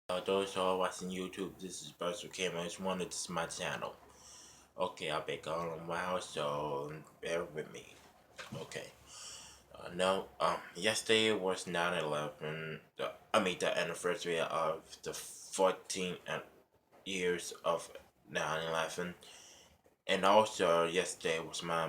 Those who are watching YouTube, this is Buster Kim. I just wanted this is my channel. Okay, I'll be going on my house, so bear with me. Okay. No, yesterday was 9/11. The anniversary of the 14 years of 9/11. And also, yesterday was my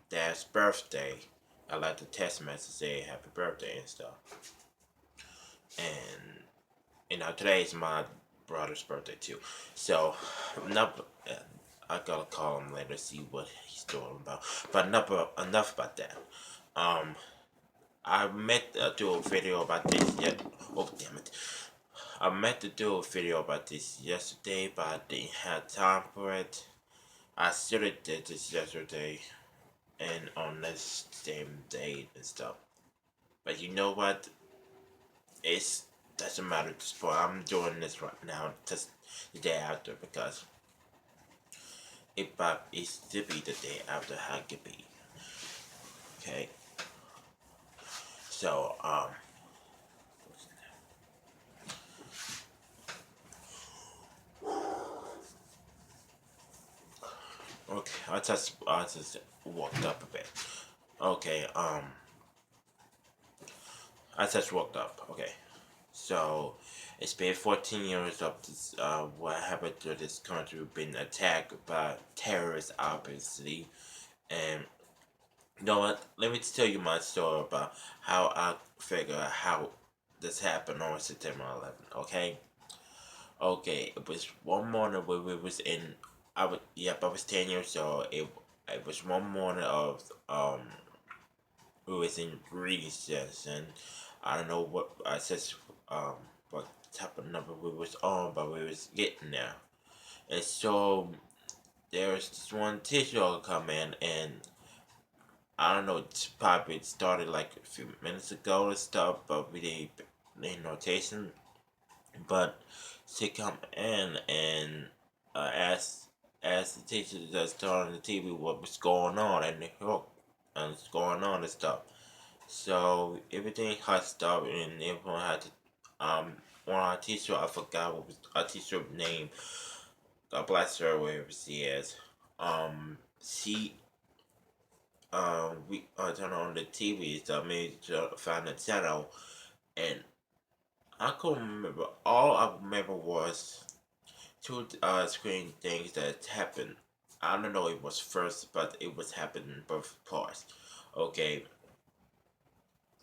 dad's birthday. I like to text message say happy birthday and stuff. And today is my brother's birthday too. So, enough. I gotta call him later see what he's doing about. But enough about that. Um, I meant to do a video about this yet. Oh damn it! I meant to do a video about this yesterday, but I didn't have time for it. I should have did this yesterday and on this same date and stuff. But you know what? It's doesn't matter at this point. I'm doing this right now, just the day after, because it to be the day after how it be. Okay, so okay, I just walked up a bit. Okay, I just walked up. Okay, so it's been 14 years of this. What happened to this country being attacked by terrorists, obviously, and you know what? Let me tell you my story about how I figure out how this happened on September 11th. Okay, okay. It was one morning where we was in. I was 10 years old. It was one morning of we was in recess, and I don't know what I said um what type of number we was on, but we was getting there. And so there was this one teacher come in, and I don't know, it's probably started like a few minutes ago and stuff, but we didn't need notation. But she come in and asked the teacher that's turn on the TV what was going on and what's going on and stuff. So everything hushed up and everyone had to one of our teacher, I forgot what was our teacher name. God bless her wherever she is. She we turn on the TV, so I made to find the channel, and I couldn't remember. All I remember was two screen things that happened. I don't know if it was first, but it was happening in both parts. Okay,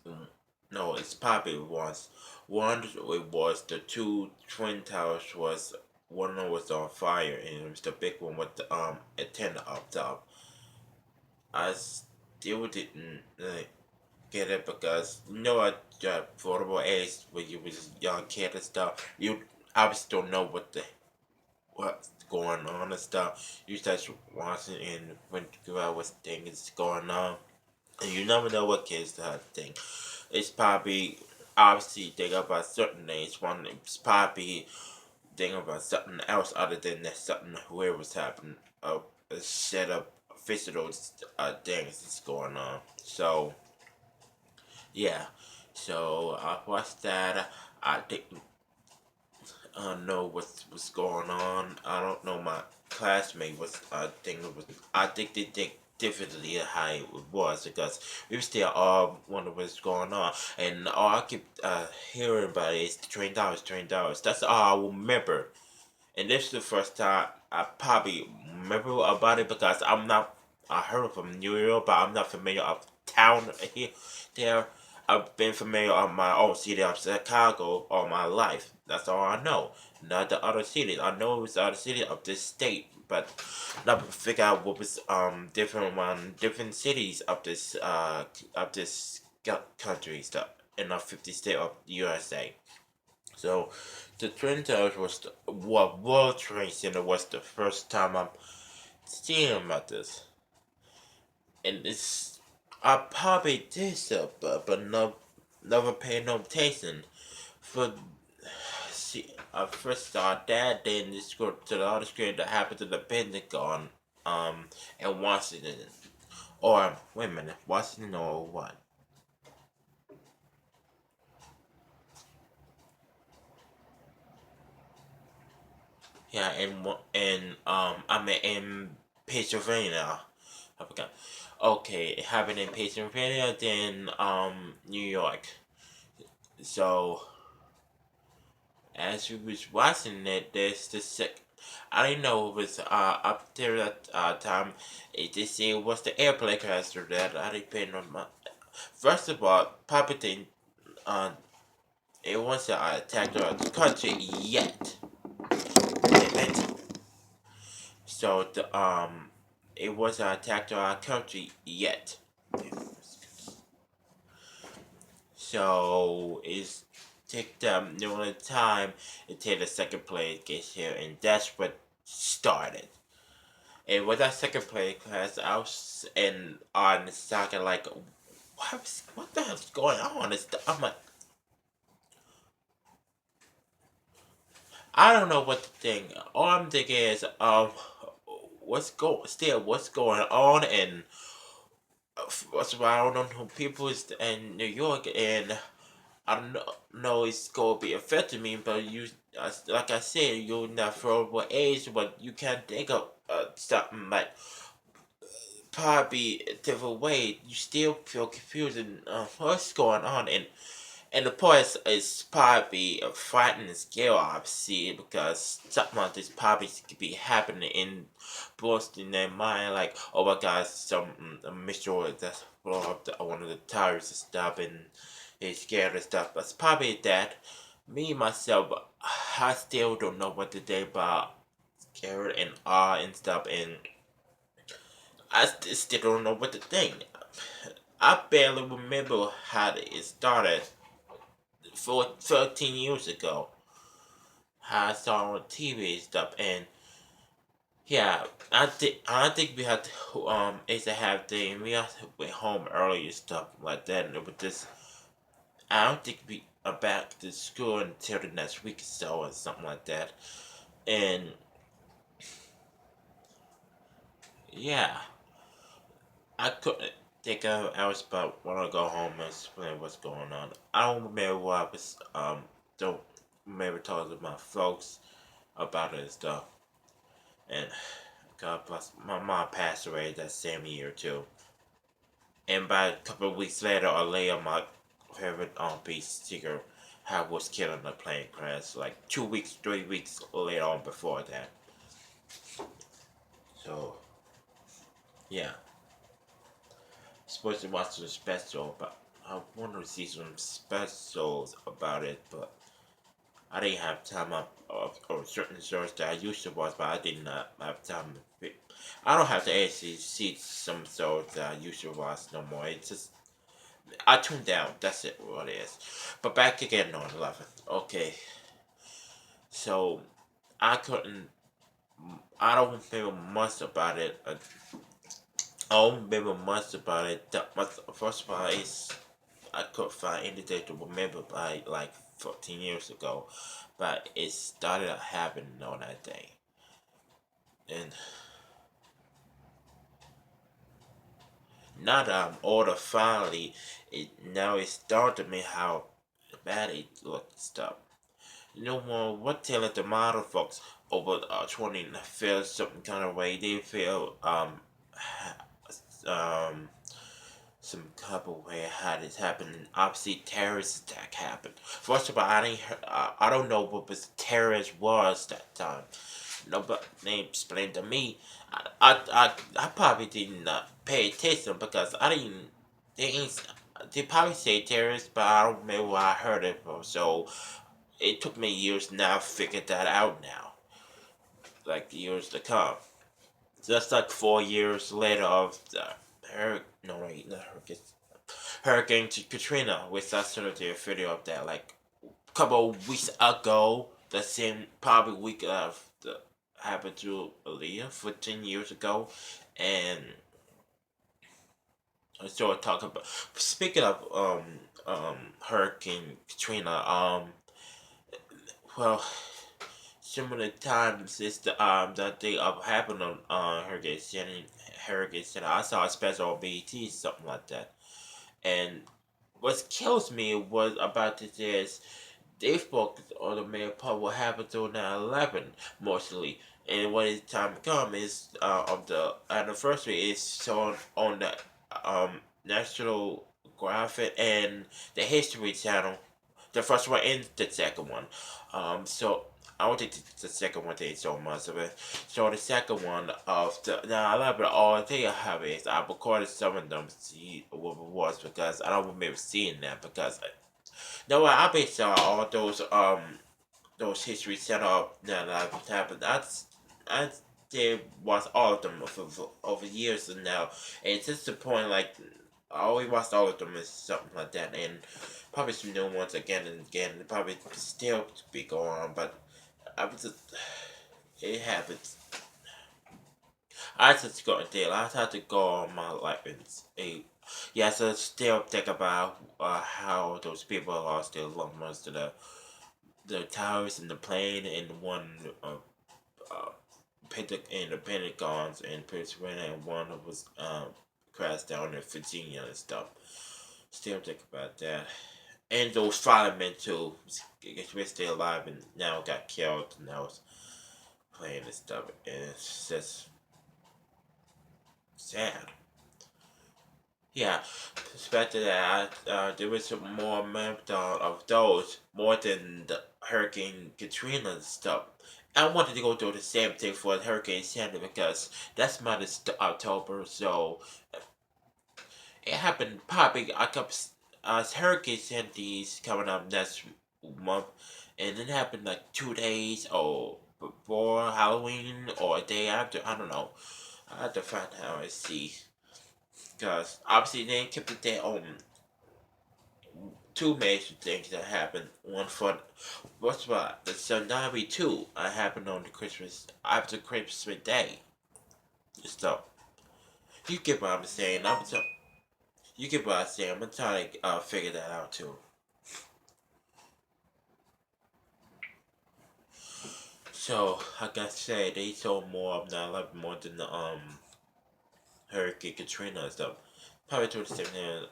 mm, no, it's probably once. One it was the two twin towers was one of them was on fire, and it was the big one with the antenna up top. I still didn't get it because you know at your affordable age when you was a young kid and stuff, you obviously don't know what's going on and stuff. You start watching and when you figure out what thing is going on, and you never know what kids that thing. It's probably obviously think about certain things. One it's probably think about something else other than that something where was happening. A set of physical things that's going on. So yeah, so I watched that. I didn't know what's going on. I don't know my classmate was. I think it was. I think they think differently how it was because we were still all wondering what's going on, and all I keep hearing about is $20, $20. That's all I remember, and this is the first time I probably remember about it because I'm not. I heard it from New York, but I'm not familiar of town here. There, I've been familiar of my own city of Chicago all my life. That's all I know. Not the other cities. I know it's the other city of this state, but not figure out what was different one different cities of this country stuff in the 50 state of USA. So the Twin Towers was World Trade Center was the first time I'm seeing about this, and it's I probably did so, but no, never paid no attention. For see, I first saw that, then this go to the other screen that happened to the Pentagon, in Washington, or wait a minute, Washington or what? Yeah, I'm in Pennsylvania. I forgot. Okay, it happened in Pennsylvania, then New York. So as we was watching it, there's the sick. I didn't know it was up there at time. It just say it was the airplane crash or that. I didn't on my. First of all, Palpatine uh it wasn't attacked our country yet. And so it wasn't attacked our country yet. So it's take them the time until the second plane gets here, and that's what started. And with that second plane class, I was in on the second like, what the hell's going on? I'm like, I don't know what to think. All I'm thinking is, what's going on, and what's around on people is in New York, and I don't know it's gonna be affecting me, but like I said, you're in that vulnerable age, but you can't think of something like probably a different way. You still feel confused and what's going on, and the point is probably a frightening scale, obviously, because something like this probably could be happening in both in their mind, like, oh my god, some mystery that's blow up one of the tires and stuff, and he's scared and stuff. But it's probably that. Me myself, I still don't know what to think about scared and awe and stuff, and still don't know what to think. I barely remember how it started 13 years ago. How I saw on TV and stuff, and yeah, I think we had to is to have day, and we have to be home early and stuff like that. And it was just I don't think we are back to school until the next week or so or something like that. And yeah, I couldn't think of else but when I go home and explain what's going on. I don't remember what I was don't remember talking to my folks about it and stuff. And God bless, my mom passed away that same year too. And by a couple of weeks later or later, my favorite piece sticker had was killed in a plane crash. Like 2 weeks, 3 weeks later on before that. So yeah, supposed to watch the special, but I wanted to see some specials about it, but I didn't have time up or certain shows that I used to watch, but I did not have time. I don't have to actually see some shows that I used to watch no more. It's just I tuned down. That's it. What it is. But back again on 11. Okay, so I couldn't. I don't remember much about it. I don't remember much about it. That much. First of all, is I could find anything to remember by like 14 years ago, but it started happening on that day, and now that I'm older, finally, it dawned to me how bad it looked and stuff. You know what telling the model folks over 20 feel something kind of way. They feel um some couple way how this happened. Obviously, terrorist attack happened. First of all, I don't know what was terrorist was that time. Nobody they explained to me. I probably didn't pay attention because I didn't. They ain't. They probably say terrorist, but I don't remember where I heard it from. So it took me years now to figure that out now, like years to come. Just like 4 years later of the no wait, not Hurricane Katrina, which I sort of did a video of that like a couple of weeks ago. The same probably week of the happened to Aaliyah 14 years ago, and I sort of talk about. Speaking of Hurricane Katrina, well, similar times is the that they happened on Hurricane Center. I saw a special on BET, something like that. And what kills me was about this is they focus on the main part what happened to 9/11 mostly. And when it's time to come is of the anniversary is shown on the National Graphic and the History Channel, the first one and the second one. So I don't think the second one did so much of it. So the second one of the 9/11, all they have is I recorded some of them to see what it was because I don't remember seeing that because no, I been saw all those history set up that happened. I did watch all of them over years and now, and it's just the point like I always watched all of them and something like that, and probably some new ones again and again. Probably still to be going on, but I was just it happens. I just got there. I had to go on my life and see. Yes, I still think about how those people lost their loved ones to the towers and the plane and one uh, in the Pentagons and Pennsylvania and one was crashed down in Virginia and stuff. Still think about that. And those firemen too, we're still alive and now got killed and I was playing and stuff. And it's just sad. Yeah, especially that there was more marathon of those more than the Hurricane Katrina and stuff. I wanted to go do the same thing for Hurricane Sandy because that's my October, so it happened probably I kept Hurricane Sandy's coming up next month, and it happened like 2 days or before Halloween or a day after. I don't know. I have to find out and see because obviously they kept their own two major things that happened. One for what's what the tsunami too. Happened on the Christmas after Christmas Day. So you get what I'm saying. You get what I'm saying. I'm trying to figure that out too. So like I said, they sold more of 9/11 more than the Hurricane Katrina and stuff. Probably to the same thing.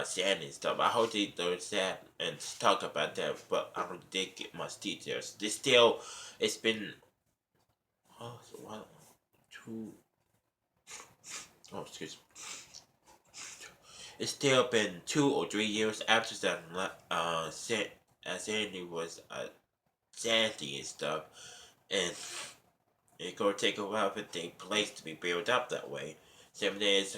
Sandy and stuff. I hope they do that and talk about that, but I don't did get much details. They still, it's been so one, two, oh excuse me. It's still been 2 or 3 years after that. Sandy was Sandy and stuff, and it's gonna take a while for the place to be built up that way. 7 days,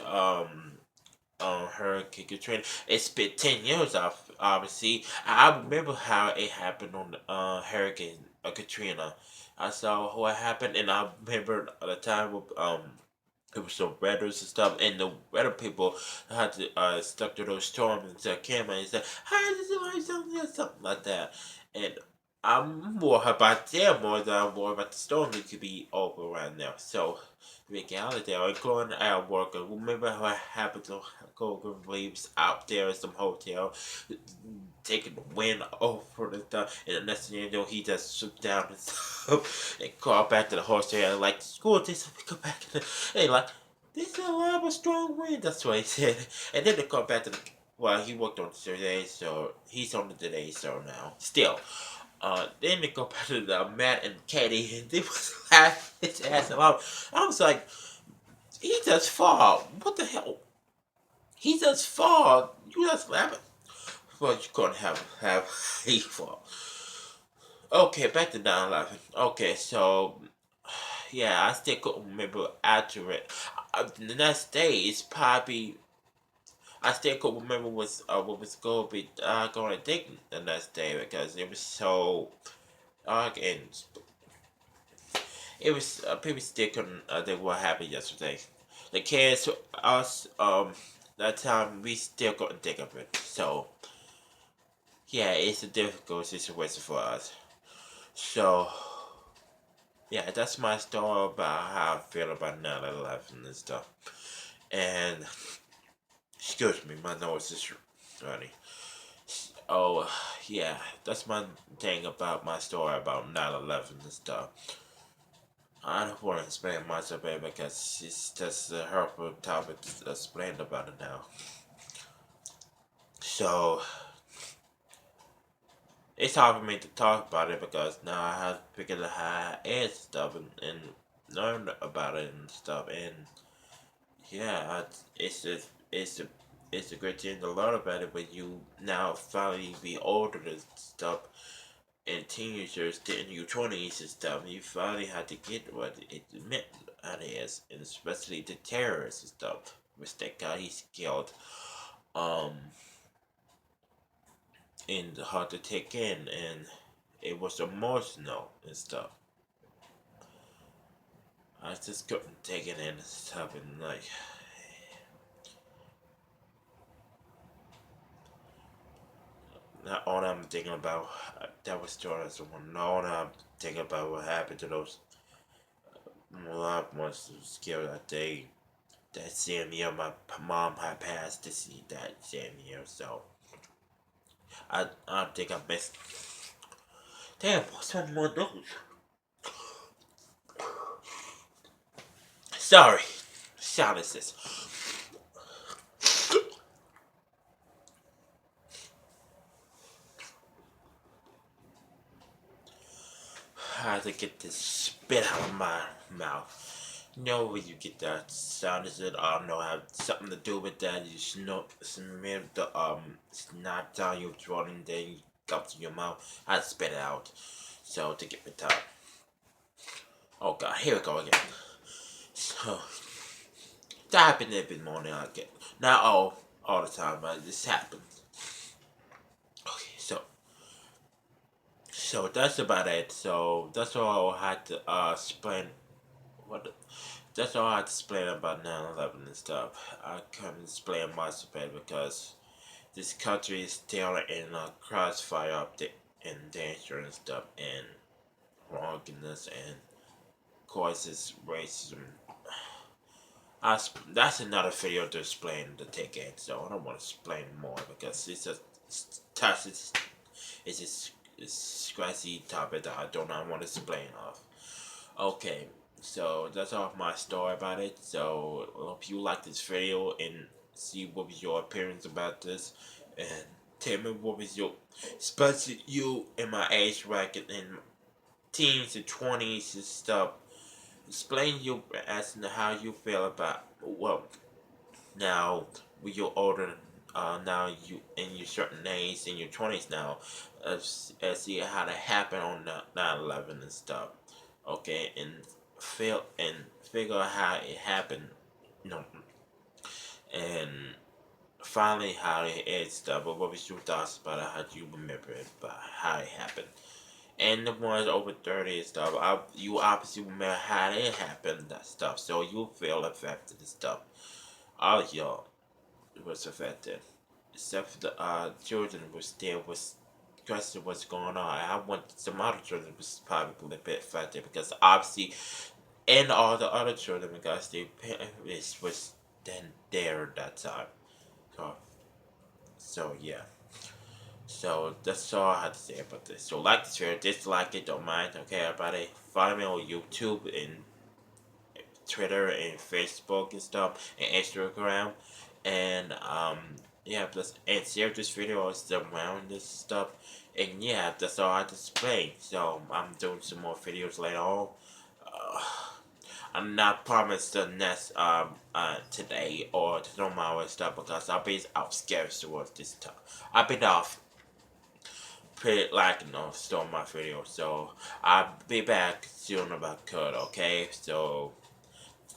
Hurricane Katrina. It's been 10 years off. Obviously, I remember how it happened on Hurricane Katrina. I saw what happened, and I remember the time with it was some weathers and stuff, and the weather people had to stuck to those storms and the camera and said, "Hi, this is like something like that." And I'm more about them more than I'm more about the storm that could be over right now. So, Ricky Holiday, or going out work, remember what happened to Golden Reeves out there in some hotel, taking the wind over the stuff, and the next thing you know, he just swooped down and stuff, and called back to the hotel, like, school, this, come back, and like, this is a lot of a strong wind, that's what he said, and then they called back to the, well, he worked on Today, so he's on the Today Show now, still. Then they go back to Matt and Katie, and they was laughing his ass off. I was like, he just fall. What the hell? He just fall. You just laughing. Well, you couldn't have he fall. Okay, back to 9/11. Okay, so yeah, I still couldn't remember accurate. The next day is probably I still could remember what was going to be going to think the next day because it was so dark and it was people still couldn't think what happened yesterday. The kids, us, that time we still couldn't think of it. So yeah, it's a difficult situation for us. So yeah, that's my story about how I feel about 9/11 and stuff. And excuse me, my nose is running. Oh yeah, that's my thing about my story about 9/11 and stuff. I don't want to explain much of it because it's just a hurtful topic to explain about it now. So it's hard for me to talk about it because now I have to figure out how it is stuff and learn about it and stuff. And yeah, it's a great thing to learn about it when you now finally be older and stuff and teenagers in your 20s and stuff. You finally had to get what it meant it is, and especially the terrorists and stuff, which that guy he's killed. Um, and hard to take in, and it was emotional and stuff. I just couldn't take it in and stuff, and like, not all I'm thinking about, that was Jordan's one. All I'm thinking about what happened to those loved ones who was killed that day. That same year, my mom had passed to see that same year, so I think I missed. Damn, what's on my nose? Sorry, silences. I had to get this spit out of my mouth. You know when you get that sound, is it? I don't know, have something to do with that. You snort, smear the snot down your throat and then you go to your mouth. I had to spit it out. So to get me down. Oh god, here we go again. So that happened every morning I get. Not all the time, but this happens. Okay, so that's about it. So that's all I had to explain. What? That's all I had to explain about 9/11 and stuff. I couldn't explain much of it because this country is still in a crossfire of and danger and stuff and wrongness and causes racism. That's another video to explain the ticket, so I don't want to explain more because it's just touches. It's just it's scratchy topic that I do not want to explain of. Okay, so that's all my story about it. So I hope you like this video and see what was your opinions about this, and tell me what was your, especially you in my age bracket in teens and 20s and stuff. Explain you as to how you feel about well now when you're older. Now you in your certain age in your 20s now, see how that happened on 9/11 and stuff. Okay, and feel and figure out how it happened, you know, and finally how it is stuff. But what was your thoughts about it? How do you remember it? About how it happened? And the ones over 30 and stuff, you obviously remember how it happened, that stuff. So you feel affected and stuff. All of y'all was affected. Except for the children was still was question what's going on. I want some other children was probably a bit affected because obviously and all the other children because their parents was then there at that time. So, so yeah. So that's all I have to say about this. So like this video, dislike it, don't mind, okay everybody. Follow me on YouTube and Twitter and Facebook and stuff and Instagram. And yeah, plus and share this video around this stuff. And yeah, that's all I have to explain. So I'm doing some more videos later on. Uh, I'm not promised the next today or tomorrow and stuff because I'll be out scared towards this time. I've been off pretty like still my video, so I'll be back soon if I could. Okay, so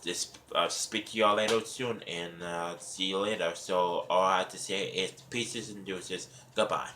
just speak to y'all later soon and see you later. So all I have to say is pieces and deuces. Goodbye.